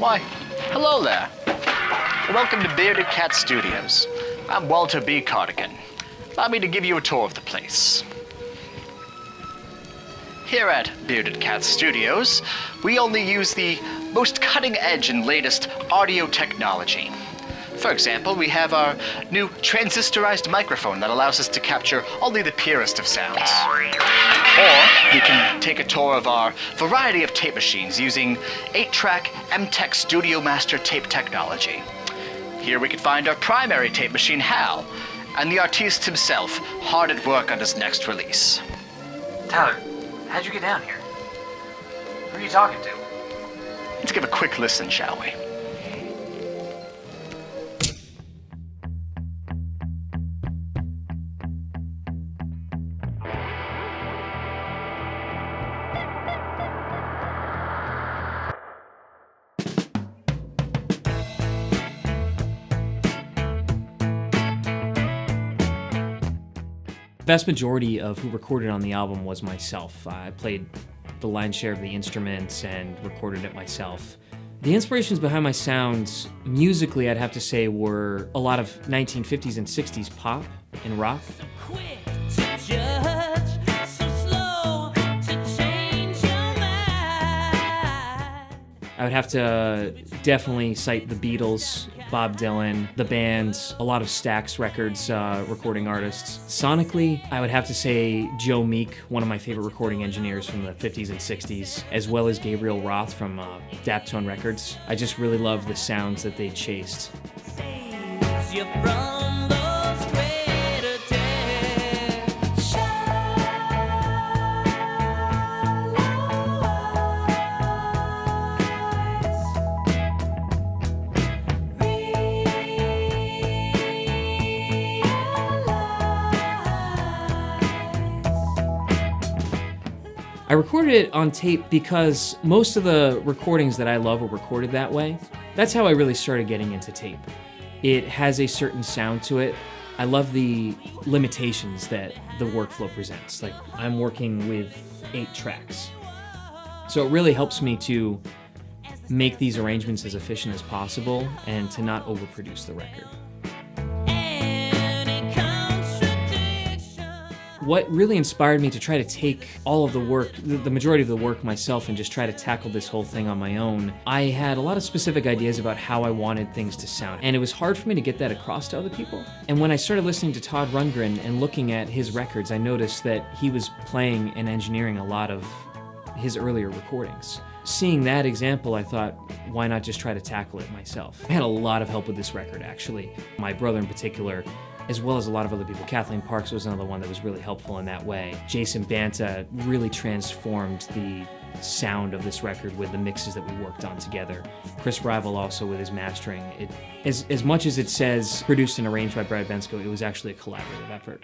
Why, hello there. Welcome to Bearded Cat Studios. I'm Walter B. Cardigan. Allow me to give you a tour of the place. Here at Bearded Cat Studios, we only use the most cutting-edge and latest audio technology. For example, we have our new transistorized microphone that allows us to capture only the purest of sounds. Or we can take a tour of our variety of tape machines using 8-track MTech Studio Master tape technology. Here we can find our primary tape machine, Hal, and the artiste himself, hard at work on his next release. Tyler, how'd you get down here? Who are you talking to? Let's give a quick listen, shall we? The vast majority of who recorded on the album was myself. I played the lion's share of the instruments and recorded it myself. The inspirations behind my sounds, musically, I'd have to say, were a lot of 1950s and 60s pop and rock. I would have to definitely cite the Beatles, Bob Dylan, the band, a lot of Stax Records recording artists. Sonically, I would have to say Joe Meek, one of my favorite recording engineers from the 50s and 60s, as well as Gabriel Roth from Daptone Records. I just really love the sounds that they chased. I recorded it on tape because most of the recordings that I love were recorded that way. That's how I really started getting into tape. It has a certain sound to it. I love the limitations that the workflow presents. Like, I'm working with 8 tracks. So it really helps me to make these arrangements as efficient as possible and to not overproduce the record. What really inspired me to try to take all of the work, the majority of the work myself, and just try to tackle this whole thing on my own, I had a lot of specific ideas about how I wanted things to sound, and it was hard for me to get that across to other people. And when I started listening to Todd Rundgren and looking at his records, I noticed that he was playing and engineering a lot of his earlier recordings. Seeing that example, I thought, why not just try to tackle it myself? I had a lot of help with this record, actually. My brother in particular, as well as a lot of other people. Kathleen Parks was another one that was really helpful in that way. Jason Banta really transformed the sound of this record with the mixes that we worked on together. Chris Rival also with his mastering. As much as it says produced and arranged by Brad Bensko, it was actually a collaborative effort.